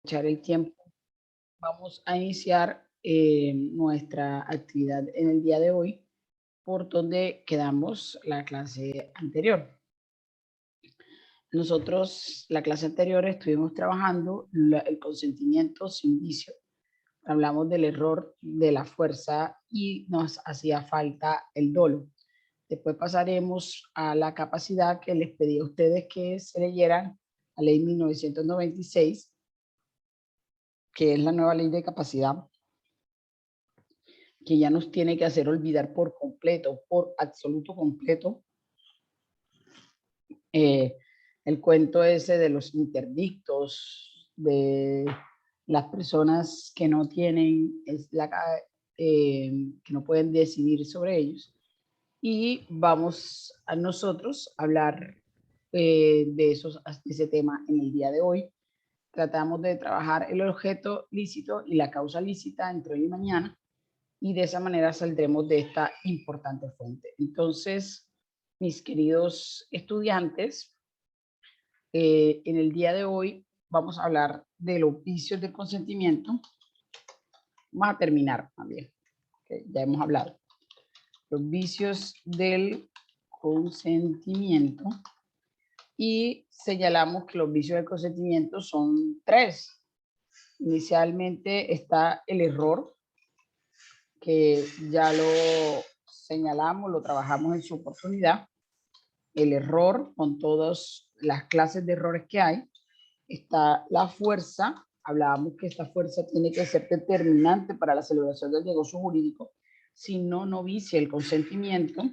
aprovechar el tiempo, vamos a iniciar nuestra actividad en el día de hoy, por donde quedamos la clase anterior. Nosotros, la clase anterior, estuvimos trabajando el consentimiento sin vicio. Hablamos del error de la fuerza y nos hacía falta el dolo. Después pasaremos a la capacidad que les pedí a ustedes que se leyeran, la ley 1996, que es la nueva ley de capacidad, que ya nos tiene que hacer olvidar por completo, por absoluto completo, el cuento ese de los interdictos, de las personas que no tienen, que no pueden decidir sobre ellos. Y vamos a nosotros hablar de ese tema en el día de hoy. Tratamos de trabajar el objeto lícito y la causa lícita entre hoy y mañana, y de esa manera saldremos de esta importante fuente. Entonces, mis queridos estudiantes, en el día de hoy vamos a hablar de los vicios del consentimiento. Vamos a terminar también, okay, ya hemos hablado. Los vicios del consentimiento, y señalamos que los vicios del consentimiento son 3. Inicialmente está el error, que ya lo señalamos, lo trabajamos en su oportunidad. El error, con todas las clases de errores que hay. Está la fuerza. Hablábamos que esta fuerza tiene que ser determinante para la celebración del negocio jurídico, si no, no vicia el consentimiento.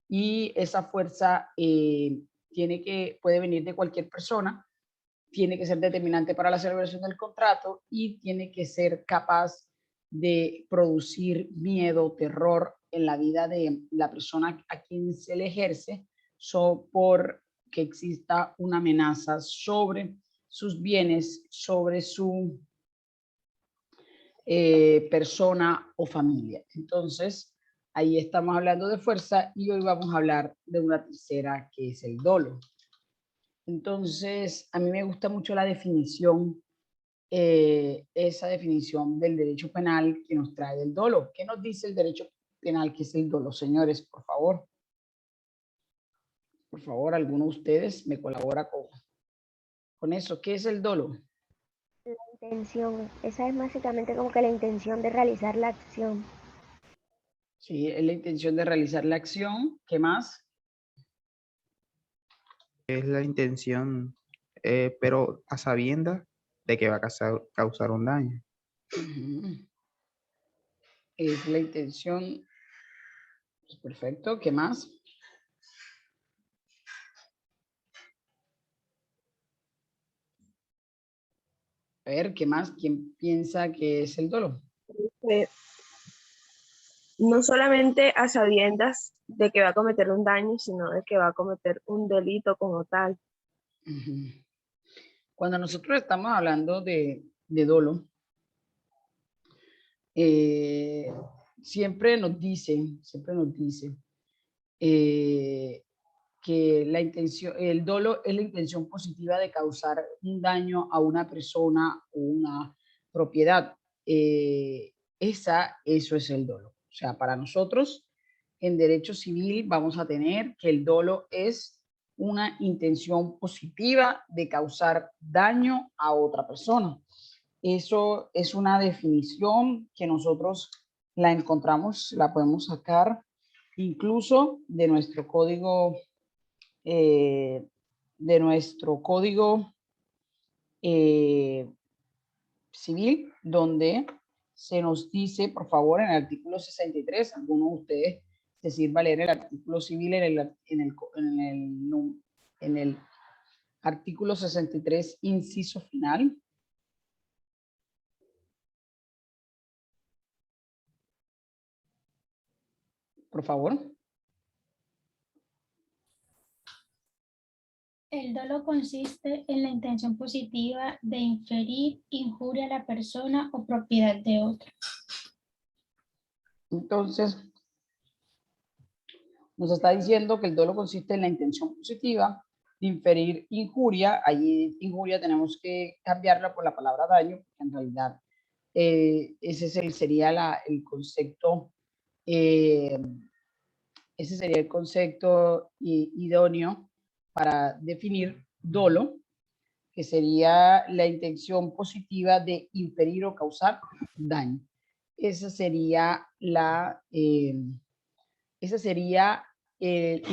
Y esa fuerza puede venir de cualquier persona, tiene que ser determinante para la celebración del contrato y tiene que ser capaz de producir miedo, terror en la vida de la persona a quien se le ejerce, por que exista una amenaza sobre sus bienes, sobre su persona o familia. Entonces, ahí estamos hablando de fuerza, y hoy vamos a hablar de una tercera, que es el dolo. Entonces, a mí me gusta mucho la definición, esa definición del derecho penal que nos trae el dolo. ¿Qué nos dice el derecho penal que es el dolo, señores? Por favor. Por favor, alguno de ustedes me colabora con eso. ¿Qué es el dolo? La intención, esa es básicamente como que la intención de realizar la acción. Sí, es la intención de realizar la acción. ¿Qué más? Es la intención, pero a sabiendas de que va a causar un daño. Es la intención. Perfecto. ¿Qué más? A ver, ¿qué más? ¿Quién piensa que es el dolo? No solamente a sabiendas de que va a cometer un daño, sino de que va a cometer un delito como tal. Cuando nosotros estamos hablando de dolo, siempre nos dice que el dolo es la intención positiva de causar un daño a una persona o una propiedad. Eso es el dolo. O sea, para nosotros, en derecho civil, vamos a tener que el dolo es una intención positiva de causar daño a otra persona. Eso es una definición que nosotros la encontramos, la podemos sacar incluso de nuestro código civil, donde se nos dice, por favor, en el artículo 63, alguno de ustedes se sirva a leer el artículo civil en el artículo 63, inciso final. Por favor. El dolo consiste en la intención positiva de inferir injuria a la persona o propiedad de otra. Entonces, nos está diciendo que el dolo consiste en la intención positiva inferir injuria, allí injuria tenemos que cambiarla por la palabra daño, porque en realidad sería el concepto, ese sería el concepto idóneo para definir dolo, que sería la intención positiva de inferir o causar daño. Esa sería el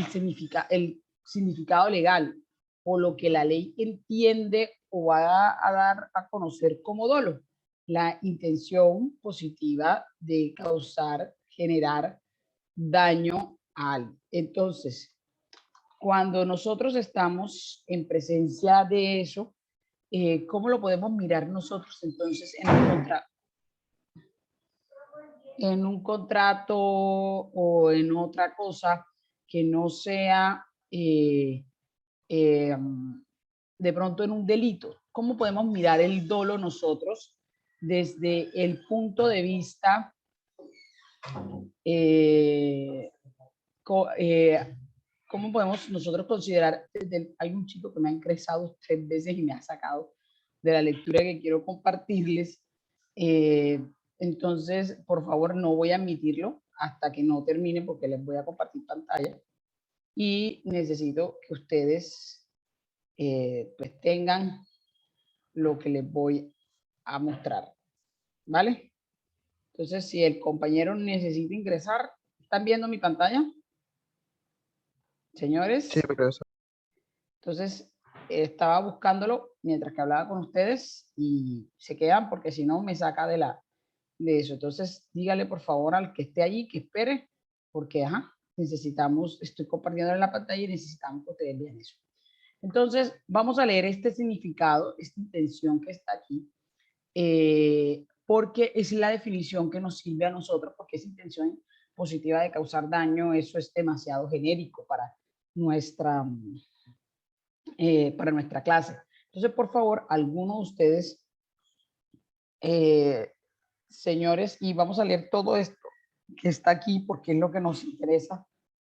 significado legal o lo que la ley entiende o va a dar a conocer como dolo. La intención positiva de causar, generar daño a alguien. Entonces, cuando nosotros estamos en presencia de eso, ¿cómo lo podemos mirar nosotros entonces en un contrato o en otra cosa que no sea de pronto en un delito? ¿Cómo podemos mirar el dolo nosotros desde el punto de vista ¿cómo podemos nosotros considerar? Hay un chico que me ha ingresado 3 veces y me ha sacado de la lectura que quiero compartirles. Entonces, por favor, no voy a admitirlo hasta que no termine porque les voy a compartir pantalla. Y necesito que ustedes pues tengan lo que les voy a mostrar. ¿Vale? Entonces, si el compañero necesita ingresar, ¿están viendo mi pantalla? Señores. Sí, profesor. Entonces, estaba buscándolo mientras que hablaba con ustedes y se quedan porque si no me saca de eso. Entonces, dígale por favor al que esté allí que espere porque necesitamos, estoy compartiendo en la pantalla y necesitamos que ustedes vean eso. Entonces, vamos a leer este significado, esta intención que está aquí, porque es la definición que nos sirve a nosotros, porque esa intención positiva de causar daño, eso es demasiado genérico para nuestra clase. Entonces, por favor, alguno de ustedes, señores, y vamos a leer todo esto que está aquí porque es lo que nos interesa.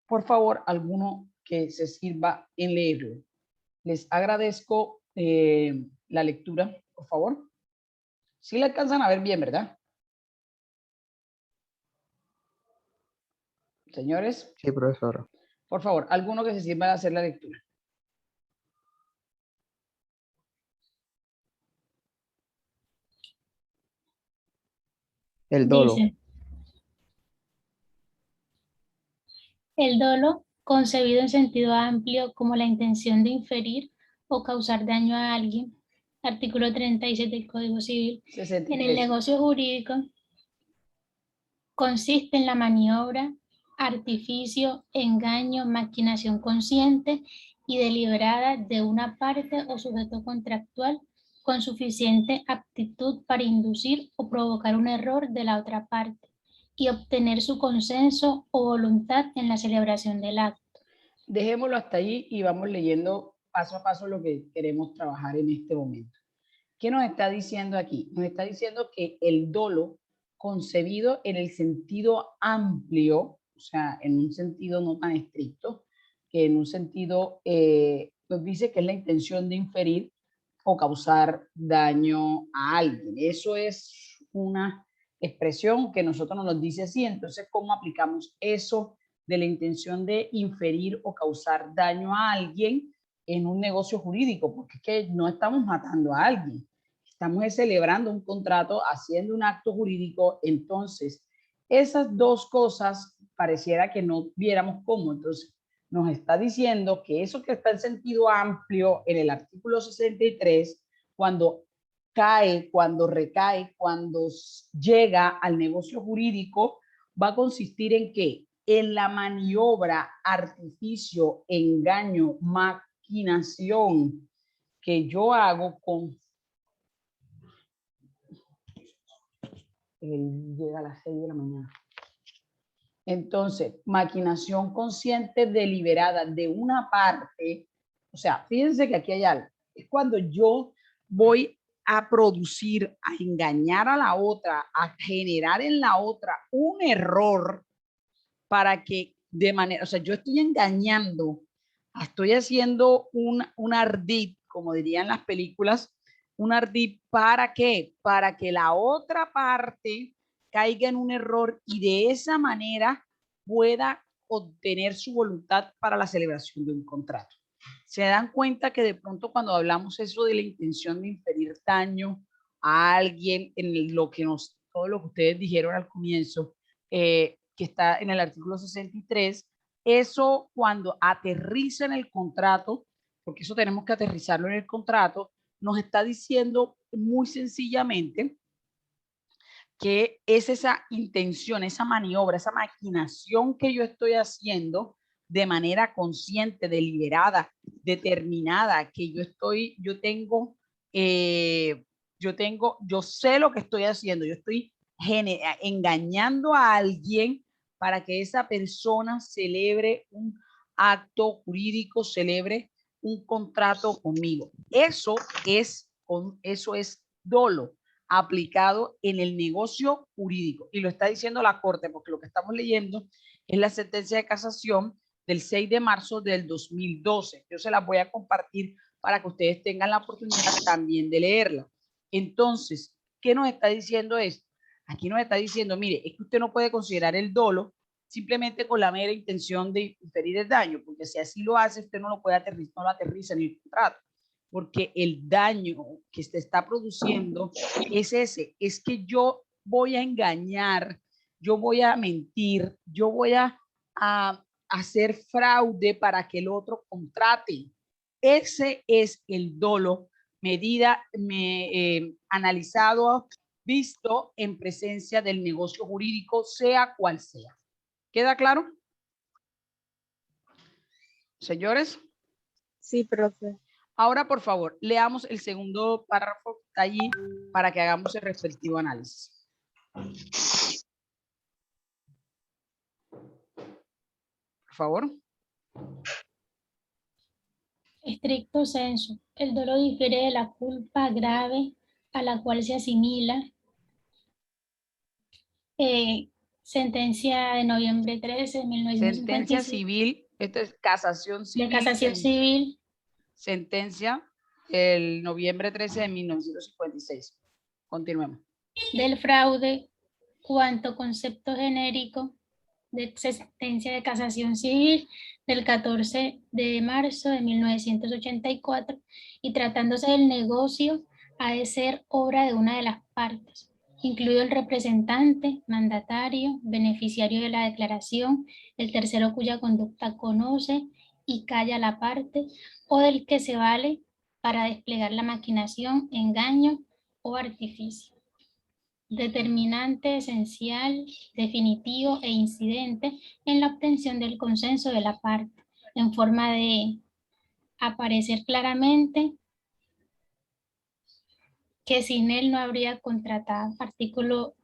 Por favor, alguno que se sirva en leerlo. Les agradezco la lectura, por favor. Sí la alcanzan a ver bien, ¿verdad? Señores. Sí, profesor. Por favor, alguno que se sirva de hacer la lectura. El dolo. Dice, el dolo, concebido en sentido amplio como la intención de inferir o causar daño a alguien, artículo 37 del Código Civil, 63. en el negocio jurídico, consiste en la maniobra, artificio, engaño, maquinación consciente y deliberada de una parte o sujeto contractual con suficiente aptitud para inducir o provocar un error de la otra parte y obtener su consenso o voluntad en la celebración del acto. Dejémoslo hasta ahí y vamos leyendo paso a paso lo que queremos trabajar en este momento. ¿Qué nos está diciendo aquí? Nos está diciendo que el dolo, concebido en el sentido amplio, o sea, en un sentido no tan estricto, que en un sentido nos dice que es la intención de inferir o causar daño a alguien. Eso es una expresión que nosotros nos dice así. Entonces, ¿cómo aplicamos eso de la intención de inferir o causar daño a alguien en un negocio jurídico? Porque es que no estamos matando a alguien, estamos celebrando un contrato, haciendo un acto jurídico. Entonces, esas dos cosas pareciera que no viéramos cómo. Entonces, nos está diciendo que eso que está en sentido amplio en el artículo 63, cuando cae, cuando recae, cuando llega al negocio jurídico, va a consistir en ¿qué? En la maniobra, artificio, engaño, maquinación que yo hago con... Él llega a las 6 de la mañana. Entonces, maquinación consciente deliberada de una parte, o sea, fíjense que aquí hay algo, es cuando yo voy a producir, a engañar a la otra, a generar en la otra un error para que de manera, o sea, yo estoy engañando Estoy haciendo un ardid, como dirían las películas, un ardid, ¿para qué? Para que la otra parte caiga en un error y de esa manera pueda obtener su voluntad para la celebración de un contrato. Se dan cuenta que de pronto cuando hablamos eso de la intención de inferir daño a alguien, en lo que todo lo que ustedes dijeron al comienzo, que está en el artículo 63, eso cuando aterriza en el contrato, porque eso tenemos que aterrizarlo en el contrato, nos está diciendo muy sencillamente que es esa intención, esa maniobra, esa maquinación que yo estoy haciendo de manera consciente, deliberada, determinada, que yo sé lo que estoy haciendo, yo estoy engañando a alguien para que esa persona celebre un acto jurídico, celebre un contrato conmigo. Eso es dolo aplicado en el negocio jurídico. Y lo está diciendo la Corte, porque lo que estamos leyendo es la sentencia de casación del 6 de marzo del 2012. Yo se las voy a compartir para que ustedes tengan la oportunidad también de leerla. Entonces, ¿qué nos está diciendo esto? Aquí nos está diciendo, mire, es que usted no puede considerar el dolo simplemente con la mera intención de inferir el daño, porque si así lo hace, usted no lo puede aterrizar, no lo aterriza en el contrato, porque el daño que se está produciendo es ese, es que yo voy a engañar, yo voy a mentir, yo voy a hacer fraude para que el otro contrate. Ese es el dolo, analizado, visto en presencia del negocio jurídico, sea cual sea. ¿Queda claro? Señores. Sí, profe. Ahora, por favor, leamos el segundo párrafo que está allí para que hagamos el respectivo análisis. Por favor. Estricto sensu. El dolo difiere de la culpa grave a la cual se asimila. Sentencia de noviembre 13 de 1956. Sentencia civil, esto es casación civil. De casación civil. Sentencia el noviembre 13 de 1956. Continuemos. Del fraude, cuanto concepto genérico de sentencia de casación civil del 14 de marzo de 1984 y tratándose del negocio ha de ser obra de una de las partes, incluido el representante, mandatario, beneficiario de la declaración, el tercero cuya conducta conoce y calla la parte, o del que se vale para desplegar la maquinación, engaño o artificio. Determinante, esencial, definitivo e incidente en la obtención del consenso de la parte, en forma de aparecer claramente que sin él no habría contratado. Artículo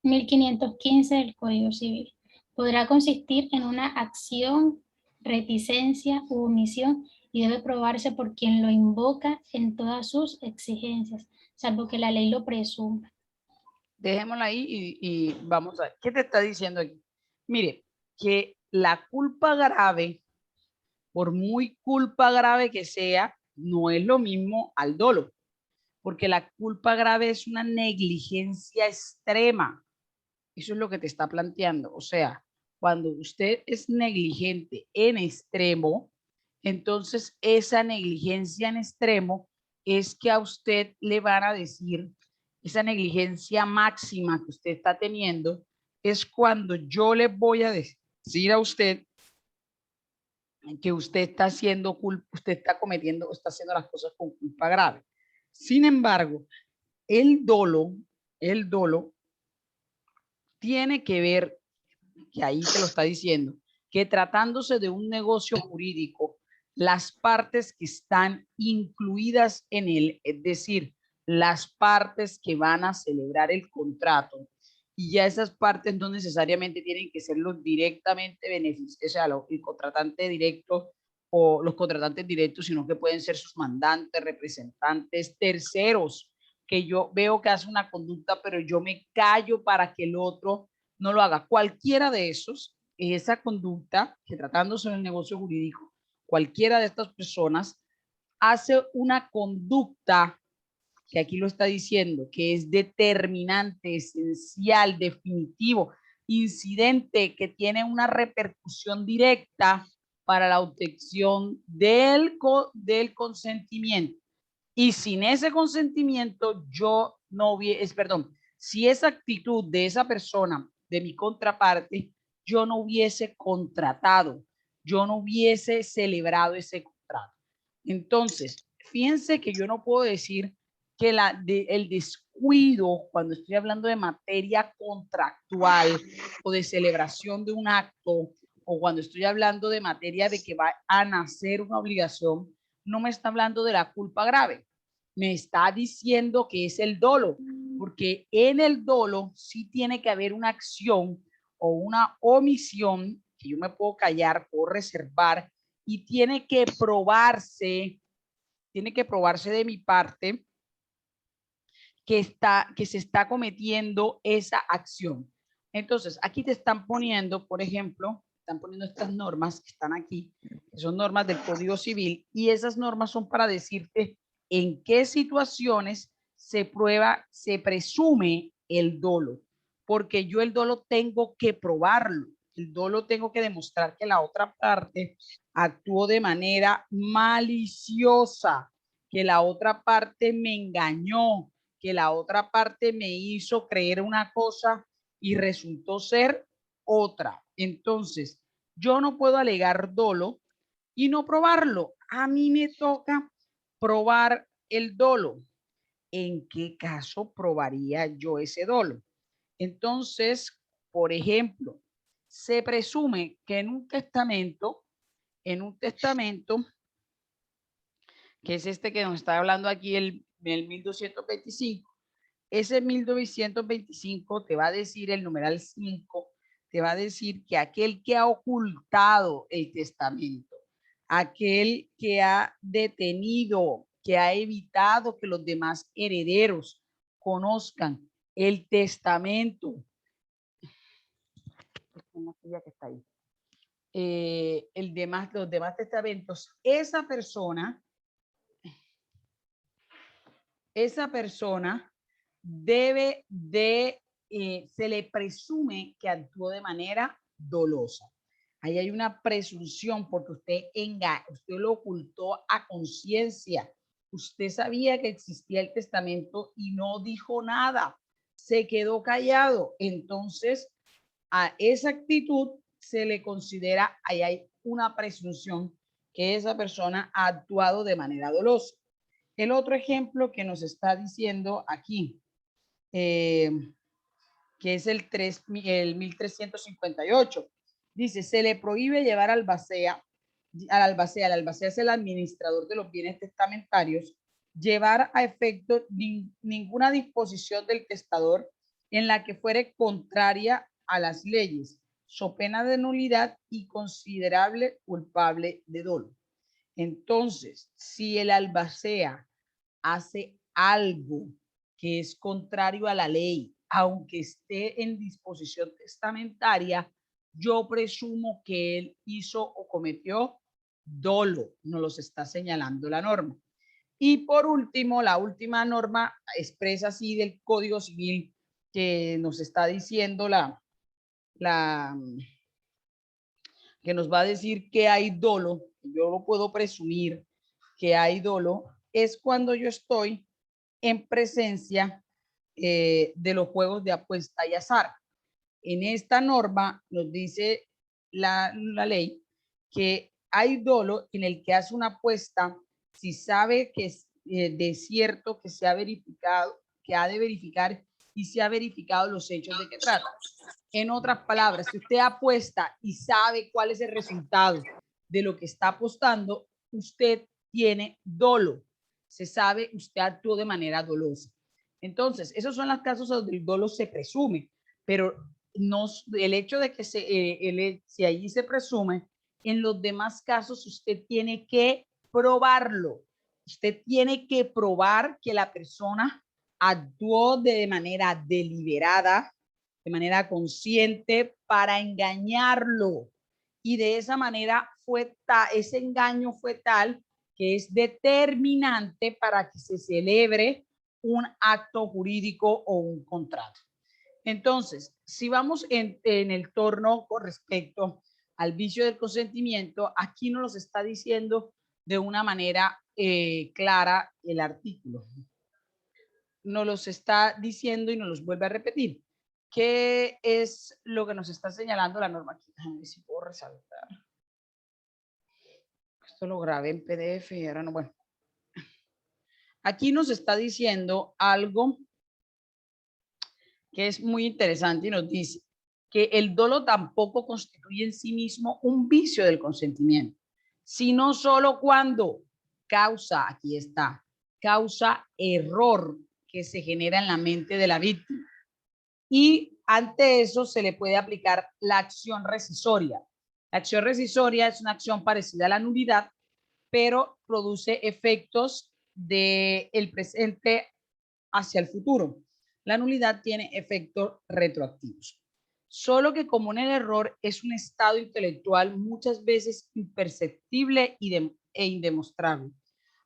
1515 del Código Civil. Podrá consistir en una acción, reticencia u omisión y debe probarse por quien lo invoca en todas sus exigencias, salvo que la ley lo presuma. Dejémosla ahí y vamos a ver. ¿Qué te está diciendo aquí? Mire, que la culpa grave, por muy culpa grave que sea, no es lo mismo al dolo, porque la culpa grave es una negligencia extrema. Eso es lo que te está planteando. O sea, cuando usted es negligente en extremo, entonces esa negligencia en extremo es que a usted le van a decir, esa negligencia máxima que usted está teniendo, es cuando yo le voy a decir a usted que usted está haciendo usted está cometiendo, está haciendo las cosas con culpa grave. Sin embargo, el dolo tiene que ver, que ahí te lo está diciendo, que tratándose de un negocio jurídico, las partes que están incluidas en él, es decir, las partes que van a celebrar el contrato, y ya esas partes no necesariamente tienen que ser los directamente beneficiarios, o sea, el contratante directo o los contratantes directos, sino que pueden ser sus mandantes, representantes, terceros, que yo veo que hace una conducta, pero yo me callo para que el otro no lo haga. Cualquiera de esos, esa conducta, que tratándose del negocio jurídico, cualquiera de estas personas hace una conducta que aquí lo está diciendo, que es determinante, esencial, definitivo, incidente, que tiene una repercusión directa para la obtención del consentimiento. Y sin ese consentimiento, yo no hubiese, perdón, si esa actitud de esa persona, de mi contraparte, yo no hubiese contratado, yo no hubiese celebrado ese contrato. Entonces, fíjense que yo no puedo decir que el descuido, cuando estoy hablando de materia contractual o de celebración de un acto, o cuando estoy hablando de materia de que va a nacer una obligación, no me está hablando de la culpa grave, me está diciendo que es el dolo, porque en el dolo sí tiene que haber una acción o una omisión que yo me puedo callar, puedo reservar, y tiene que probarse de mi parte que se está cometiendo esa acción. Entonces, aquí te están poniendo, por ejemplo, están poniendo estas normas que están aquí, que son normas del Código Civil, y esas normas son para decirte en qué situaciones se prueba, se presume el dolo, porque yo el dolo tengo que probarlo, el dolo tengo que demostrar que la otra parte actuó de manera maliciosa, que la otra parte me engañó, que la otra parte me hizo creer una cosa y resultó ser otra. Entonces, yo no puedo alegar dolo y no probarlo. A mí me toca probar el dolo. ¿En qué caso probaría yo ese dolo? Entonces, por ejemplo, se presume que en un testamento, que es este que nos está hablando aquí, el 1225, ese 1225 te va a decir, el numeral 5, te va a decir que aquel que ha ocultado el testamento, aquel que ha detenido, que ha evitado que los demás herederos conozcan el testamento, que está ahí, los demás testamentos, esa persona debe de, se le presume que actuó de manera dolosa. Ahí hay una presunción porque usted lo ocultó a conciencia. Usted sabía que existía el testamento y no dijo nada, se quedó callado. Entonces, a esa actitud se le considera, ahí hay una presunción que esa persona ha actuado de manera dolosa. El otro ejemplo que nos está diciendo aquí, que es el 1358, dice, se le prohíbe llevar al albacea es el administrador de los bienes testamentarios, llevar a efecto ninguna disposición del testador en la que fuere contraria a las leyes, so pena de nulidad y considerable culpable de dolo. Entonces, si el albacea hace algo que es contrario a la ley, aunque esté en disposición testamentaria, yo presumo que él hizo o cometió dolo, nos los está señalando la norma. Y por último, la última norma expresa así del Código Civil que nos está diciendo que nos va a decir que hay dolo, yo lo puedo presumir que hay dolo, es cuando yo estoy en presencia de los juegos de apuesta y azar. En esta norma nos dice la ley que hay dolo en el que hace una apuesta si sabe que es de cierto que se ha verificado, que ha de verificar y se ha verificado los hechos de que trata. En otras palabras, si usted apuesta y sabe cuál es el resultado de lo que está apostando, usted tiene dolo. Se sabe, usted actuó de manera dolosa. Entonces, esos son los casos donde el dolo se presume, pero no, el hecho de que si allí se presume, en los demás casos usted tiene que probarlo. Usted tiene que probar que la persona actuó de manera deliberada, de manera consciente para engañarlo. y de esa manera ese engaño fue tal que es determinante para que se celebre un acto jurídico o un contrato. Entonces, si vamos en el torno con respecto al vicio del consentimiento, aquí nos los está diciendo de una manera clara el artículo. Nos los está diciendo y nos los vuelve a repetir. ¿Qué es lo que nos está señalando la norma aquí? A ver si puedo resaltar. Esto lo grabé en PDF y ahora no, bueno. Aquí nos está diciendo algo que es muy interesante y nos dice que el dolo tampoco constituye en sí mismo un vicio del consentimiento, sino solo cuando causa, aquí está, causa error que se genera en la mente de la víctima. Y ante eso se le puede aplicar la acción rescisoria. La acción rescisoria es una acción parecida a la nulidad, pero produce efectos del presente hacia el futuro. La nulidad tiene efectos retroactivos. Solo que como en el error es un estado intelectual muchas veces imperceptible e indemostrable,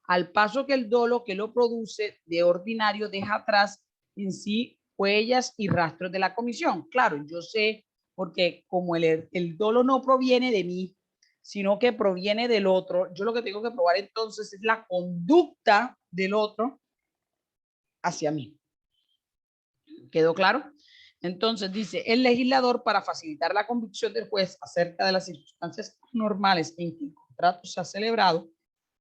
al paso que el dolo que lo produce de ordinario deja atrás en sí huellas y rastros de la comisión. Claro, yo sé, porque como el dolo no proviene de mí, sino que proviene del otro, yo lo que tengo que probar entonces es la conducta del otro hacia mí. ¿Quedó claro? Entonces dice, el legislador, para facilitar la convicción del juez acerca de las circunstancias normales en que el contrato se ha celebrado,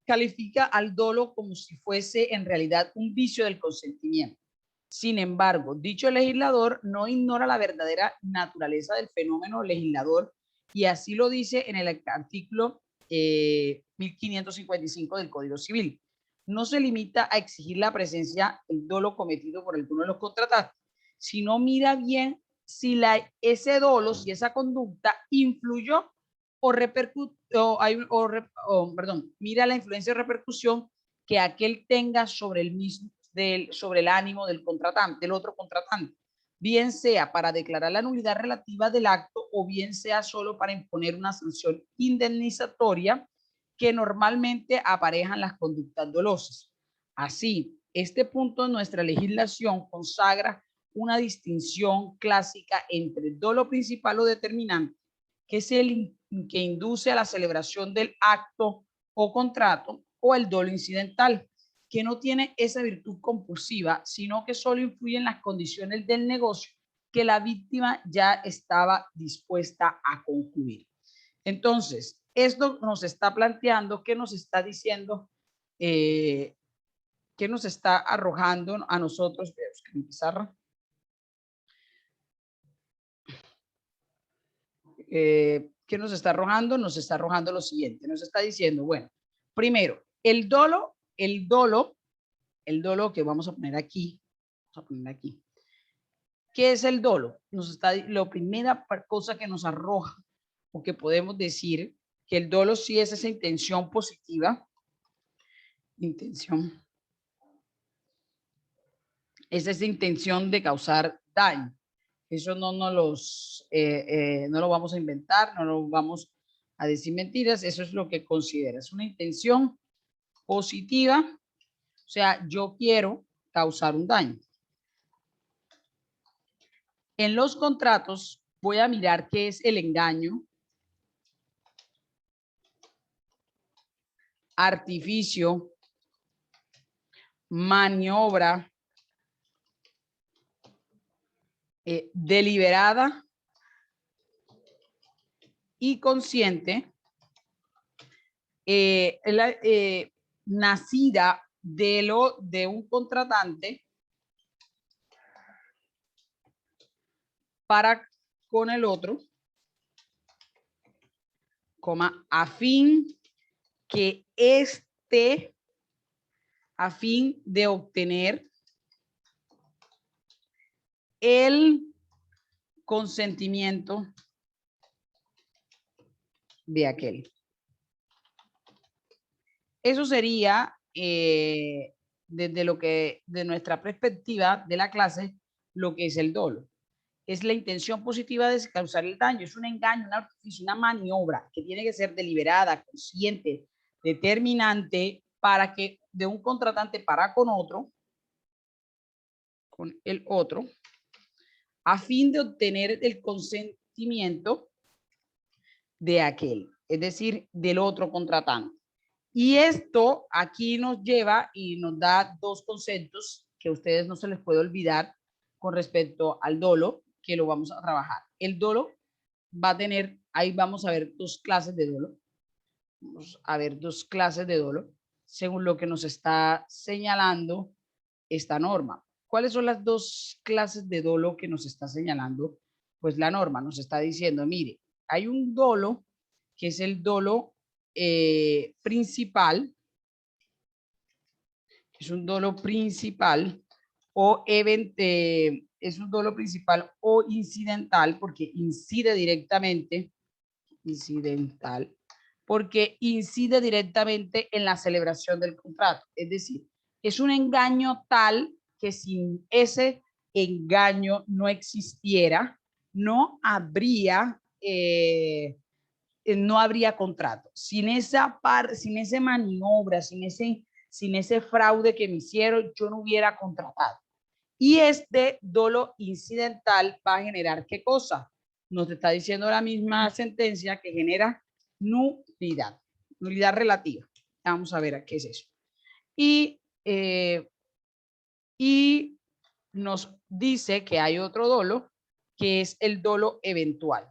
califica al dolo como si fuese en realidad un vicio del consentimiento. Sin embargo, dicho legislador no ignora la verdadera naturaleza del fenómeno legislador y así lo dice en el artículo 1555 del Código Civil. No se limita a exigir la presencia del dolo cometido por alguno de los contratantes, sino mira bien si ese dolo, si esa conducta influyó mira la influencia o repercusión que aquel tenga sobre el mismo, sobre el ánimo del contratante, del otro contratante, bien sea para declarar la nulidad relativa del acto o bien sea solo para imponer una sanción indemnizatoria que normalmente aparejan las conductas dolosas. Así, este punto de nuestra legislación consagra una distinción clásica entre el dolo principal o determinante, que es el que induce a la celebración del acto o contrato, o el dolo incidental, que no tiene esa virtud compulsiva, sino que solo influye en las condiciones del negocio que la víctima ya estaba dispuesta a concluir. Entonces, esto nos está planteando, ¿qué nos está diciendo? ¿Qué nos está arrojando a nosotros? Pizarra. ¿Qué nos está arrojando? Nos está arrojando lo siguiente. Nos está diciendo, bueno, primero, el dolo que vamos a poner aquí. ¿Qué es el dolo? La primera cosa que nos arroja, o que podemos decir que el dolo sí es esa intención positiva. Es esa intención de causar daño. Eso no lo vamos a inventar, no lo vamos a decir mentiras, eso es lo que considera. Es una intención positiva, o sea, yo quiero causar un daño. En los contratos voy a mirar qué es el engaño, artificio, maniobra, deliberada y consciente, nacida de un contratante para con el otro, a fin de obtener el consentimiento de aquel. Eso sería, de nuestra perspectiva de la clase, lo que es el dolo. es la intención positiva de causar el daño. Es un engaño, una artificio, una maniobra que tiene que ser deliberada, consciente, determinante para que de un contratante para con el otro, a fin de obtener el consentimiento de aquel, es decir, del otro contratante. Y esto aquí nos lleva y nos da dos conceptos que a ustedes no se les puede olvidar con respecto al dolo, que lo vamos a trabajar. El dolo va a tener, ahí vamos a ver dos clases de dolo. Vamos a ver dos clases de dolo, según lo que nos está señalando esta norma. ¿Cuáles son las dos clases de dolo que nos está señalando? Pues la norma nos está diciendo, mire, hay un dolo que es el dolo principal, es un dolo principal o es un dolo principal o incidental porque incide directamente, porque incide directamente en la celebración del contrato. Es decir, es un engaño tal que sin ese engaño no existiera, no habría contrato. Sin esa sin ese maniobra, sin ese fraude que me hicieron, yo no hubiera contratado. Y este dolo incidental va a generar ¿qué cosa? Nos está diciendo la misma sentencia que genera nulidad relativa. Vamos a ver a qué es eso. Y nos dice que hay otro dolo que es el dolo eventual.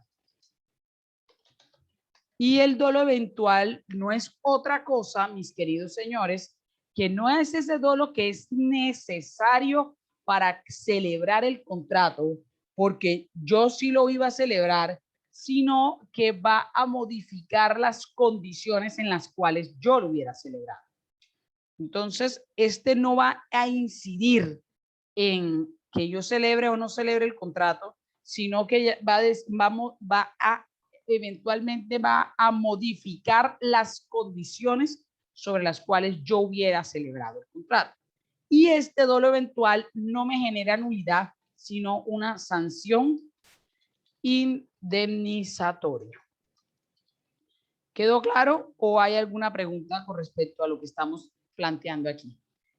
Y el dolo eventual no es otra cosa, mis queridos señores, que no es ese dolo que es necesario para celebrar el contrato, porque yo sí lo iba a celebrar, sino que va a modificar las condiciones en las cuales yo lo hubiera celebrado. Entonces, este no va a incidir en que yo celebre o no celebre el contrato, sino que eventualmente va a modificar las condiciones sobre las cuales yo hubiera celebrado el contrato. Y este dolo eventual no me genera nulidad, sino una sanción indemnizatoria. ¿Quedó claro o hay alguna pregunta con respecto a lo que estamos planteando aquí?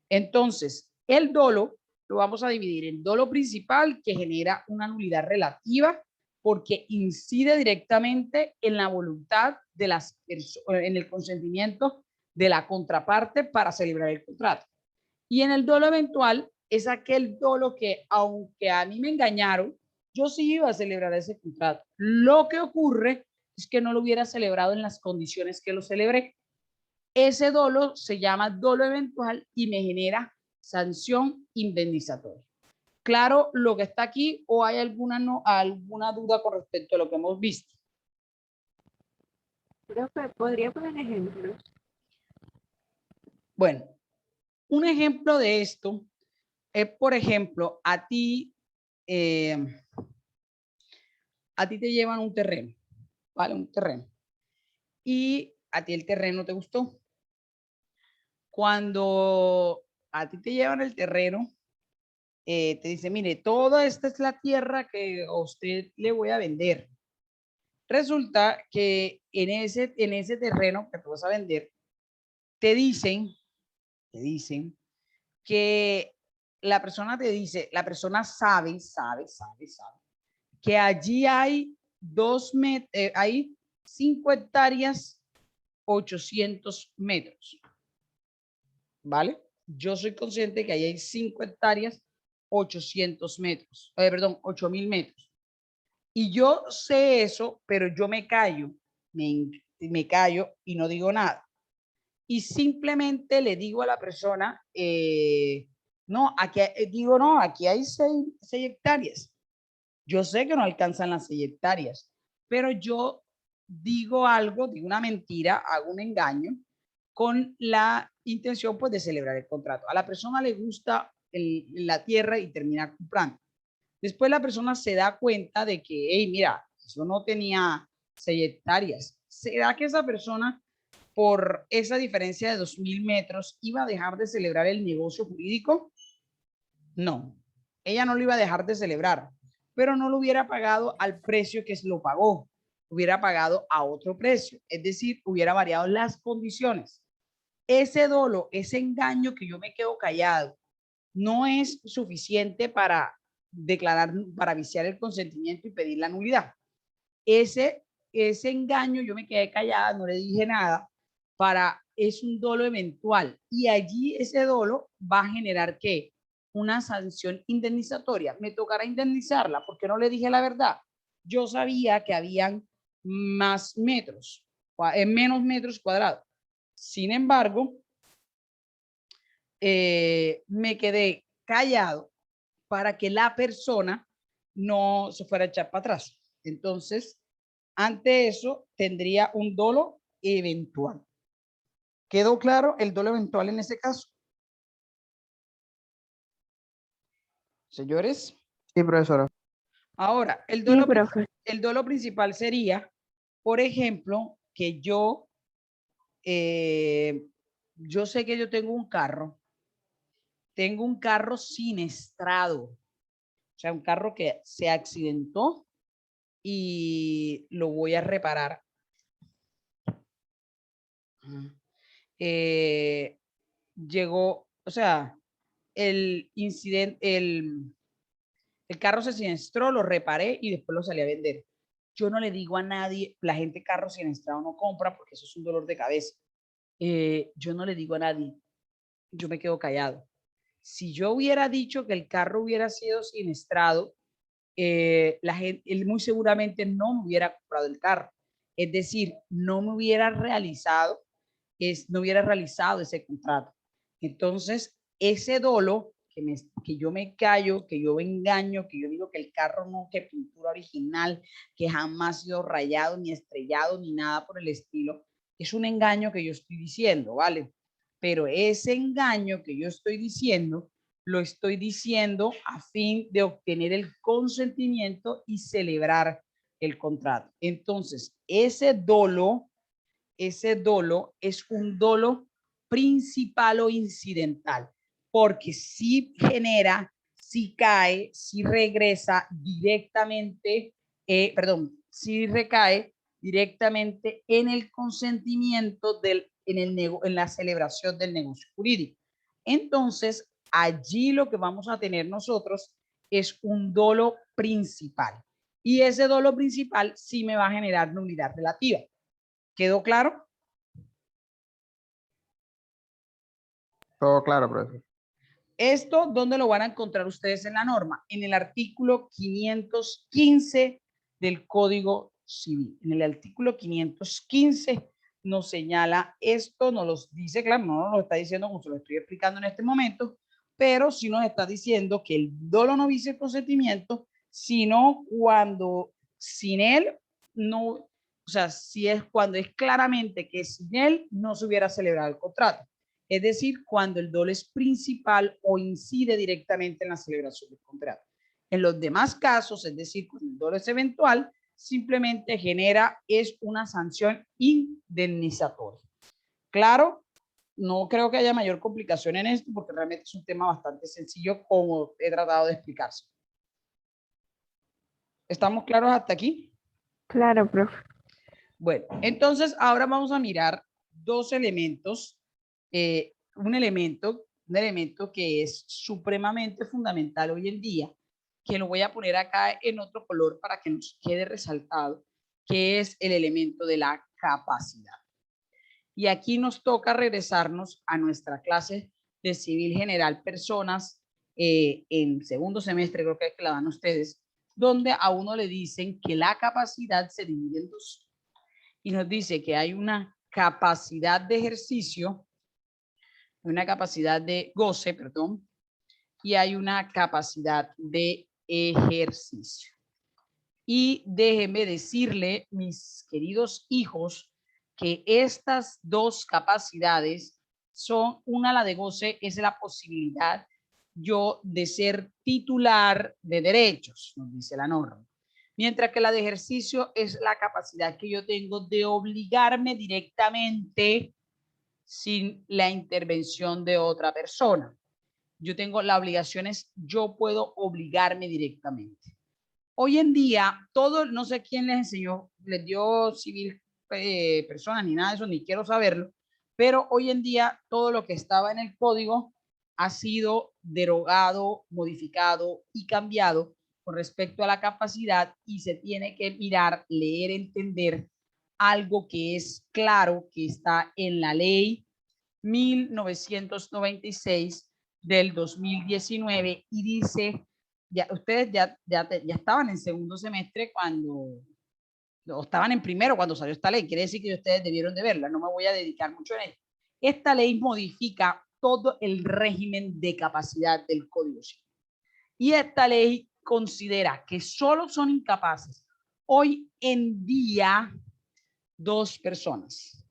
Entonces, el dolo lo vamos a dividir en dolo principal, que genera una nulidad relativa porque incide directamente en la voluntad de las personas, en el consentimiento de la contraparte para celebrar el contrato. Y en el dolo eventual es aquel dolo que, aunque a mí me engañaron, yo sí iba a celebrar ese contrato. Lo que ocurre es que no lo hubiera celebrado en las condiciones que lo celebré. Ese dolo se llama dolo eventual y me genera sanción indemnizatoria. ¿Claro lo que está aquí o hay alguna duda con respecto a lo que hemos visto? Profe, ¿podría poner ejemplos? Bueno, un ejemplo de esto es, por ejemplo, a ti te llevan un terreno, ¿vale? Un terreno. Y a ti el terreno te gustó. Cuando a ti te llevan el terreno, te dice, mire, toda esta es la tierra que a usted le voy a vender. Resulta que en ese terreno que tú vas a vender, te dicen que la persona sabe que allí hay 5 hectáreas, 800 metros. ¿Vale? Yo soy consciente que ahí hay 5 hectáreas, 800 metros, perdón, 8.000 metros. Y yo sé eso, pero yo me callo y no digo nada. Y simplemente le digo a la persona, no, aquí hay 6 hectáreas. Yo sé que no alcanzan las 6 hectáreas, pero yo digo algo, digo una mentira, hago un engaño con la intención pues de celebrar el contrato. A la persona le gusta la tierra y termina comprando. Después la persona se da cuenta de que, hey, mira, eso no tenía 6 hectáreas. ¿Será que esa persona, por esa diferencia de 2.000 metros, iba a dejar de celebrar el negocio jurídico? No, ella no lo iba a dejar de celebrar, pero no lo hubiera pagado al precio que se lo pagó, hubiera pagado a otro precio, es decir, hubiera variado las condiciones. Ese dolo, ese engaño que yo me quedo callado, no es suficiente para declarar, para viciar el consentimiento y pedir la nulidad. Ese engaño, yo me quedé callada, no le dije nada, es un dolo eventual, y allí ese dolo va a generar ¿qué? Una sanción indemnizatoria. Me tocará indemnizarla porque no le dije la verdad. Yo sabía que habían más metros, menos metros cuadrados. Sin embargo, me quedé callado para que la persona no se fuera a echar para atrás. Entonces, ante eso, tendría un dolo eventual. ¿Quedó claro el dolo eventual en ese caso? Señores. Sí, profesora. Ahora, Sí, profe. el dolo principal sería, por ejemplo, que yo sé que yo tengo un carro siniestrado, o sea, un carro que se accidentó y lo voy a reparar. Llegó, o sea, el incidente, el carro se siniestró, lo reparé y después lo salí a vender. Yo no le digo a nadie, la gente carro siniestrado no compra porque eso es un dolor de cabeza. Yo no le digo a nadie, yo me quedo callado. Si yo hubiera dicho que el carro hubiera sido siniestrado, la gente, él muy seguramente no me hubiera comprado el carro. Es decir, no hubiera realizado ese contrato. Entonces, ese dolo que yo me callo, que yo engaño, que yo digo que el carro no, que pintura original, que jamás ha sido rayado, ni estrellado, ni nada por el estilo, es un engaño que yo estoy diciendo, ¿vale? Pero ese engaño que yo estoy diciendo, lo estoy diciendo a fin de obtener el consentimiento y celebrar el contrato. Entonces, ese dolo es un dolo principal o incidental, porque si genera, si cae, si regresa directamente, si recae directamente en el consentimiento en la celebración del negocio jurídico. Entonces, allí lo que vamos a tener nosotros es un dolo principal. Y ese dolo principal sí me va a generar nulidad relativa. ¿Quedó claro? Todo claro, profesor. Esto, ¿dónde lo van a encontrar ustedes en la norma? En el artículo 515 del Código Civil. En el artículo 515 nos señala esto, nos lo dice, claro, no nos lo está diciendo como se lo estoy explicando en este momento, pero sí nos está diciendo que el dolo no vicia el consentimiento, sino cuando sin él no, o sea, si es cuando es claramente que sin él no se hubiera celebrado el contrato. Es decir, cuando el dolo es principal o incide directamente en la celebración del contrato. En los demás casos, es decir, cuando el dolo es eventual, simplemente es una sanción indemnizatoria. Claro, no creo que haya mayor complicación en esto porque realmente es un tema bastante sencillo como he tratado de explicarse. ¿Estamos claros hasta aquí? Claro, profe. Bueno, entonces ahora vamos a mirar dos elementos. Un elemento que es supremamente fundamental hoy en día, que lo voy a poner acá en otro color para que nos quede resaltado, que es el elemento de la capacidad. Y aquí nos toca regresarnos a nuestra clase de Civil General Personas en segundo semestre, creo que la dan ustedes, donde a uno le dicen que la capacidad se divide en dos. Y nos dice que hay una capacidad de ejercicio, una capacidad de goce, perdón, y hay una capacidad de ejercicio. Y déjenme decirle, mis queridos hijos, que estas dos capacidades son, una, la de goce, es la posibilidad yo de ser titular de derechos, nos dice la norma. Mientras que la de ejercicio es la capacidad que yo tengo de obligarme directamente sin la intervención de otra persona. Yo tengo la obligación, yo puedo obligarme directamente. Hoy en día, todo, no sé quién les enseñó, les dio civil personas ni nada de eso, ni quiero saberlo, pero hoy en día todo lo que estaba en el código ha sido derogado, modificado y cambiado con respecto a la capacidad y se tiene que mirar, leer, entender algo que es claro, que está en la ley 1996 del 2019 y dice, ya, ustedes ya estaban en segundo semestre cuando, o estaban en primero cuando salió esta ley, quiere decir que ustedes debieron de verla, no me voy a dedicar mucho en esto. Esta ley modifica todo el régimen de capacidad del Código Civil. Y esta ley considera que solo son incapaces hoy en día dos personas,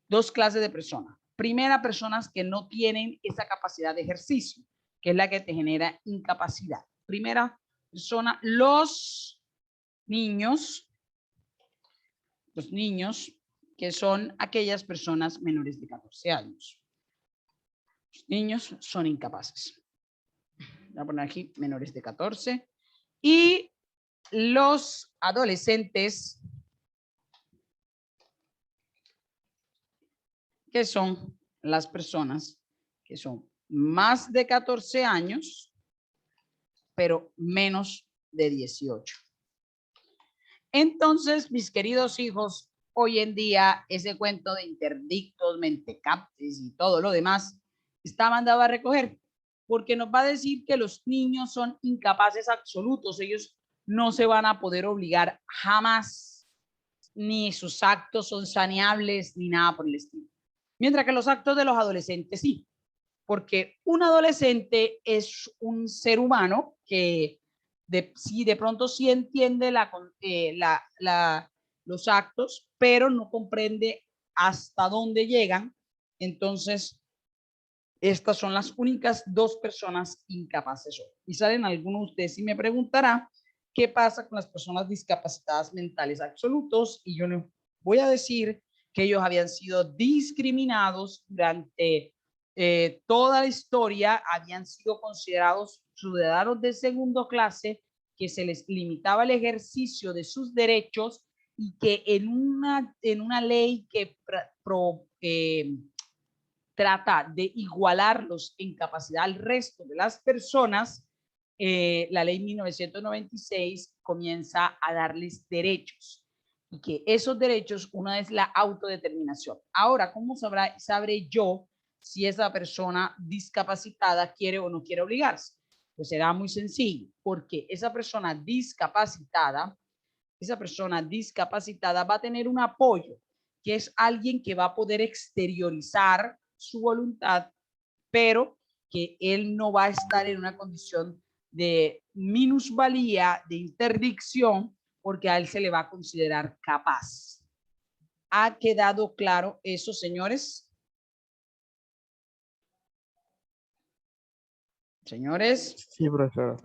dos clases de personas. Primera, personas que no tienen esa capacidad de ejercicio, que es la que te genera incapacidad. Primera persona, los niños que son aquellas personas menores de 14 años. Los niños son incapaces. Voy a poner aquí menores de 14. Y los adolescentes, que son las personas que son más de 14 años, pero menos de 18. Entonces, mis queridos hijos, hoy en día ese cuento de interdictos, mentecaptes y todo lo demás está mandado a recoger, porque nos va a decir que los niños son incapaces absolutos, ellos no se van a poder obligar jamás, ni sus actos son saneables, ni nada por el estilo. Mientras que los actos de los adolescentes sí, porque un adolescente es un ser humano que de pronto sí entiende los actos, pero no comprende hasta dónde llegan. Entonces, estas son las únicas dos personas incapaces hoy. Y salen algunos de ustedes y me preguntará qué pasa con las personas discapacitadas mentales absolutos, y yo les voy a decir que ellos habían sido discriminados durante toda la historia, habían sido considerados ciudadanos de segunda clase, que se les limitaba el ejercicio de sus derechos y que en una ley que trata de igualarlos en capacidad al resto de las personas, la ley 1996 comienza a darles derechos y que esos derechos, una es la autodeterminación. Ahora, ¿cómo sabré yo si esa persona discapacitada quiere o no quiere obligarse? Pues será muy sencillo, porque esa persona discapacitada va a tener un apoyo, que es alguien que va a poder exteriorizar su voluntad, pero que él no va a estar en una condición de minusvalía, de interdicción, porque a él se le va a considerar capaz. ¿Ha quedado claro eso, señores? Señores. Sí, profesor.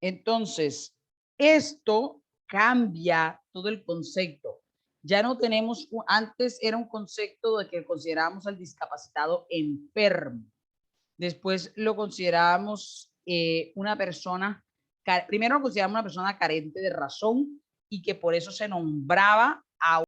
Entonces, esto cambia todo el concepto. Ya no tenemos, antes era un concepto de que considerábamos al discapacitado enfermo. Después lo considerábamos una persona, primero lo considerábamos una persona carente de razón y que por eso se nombraba a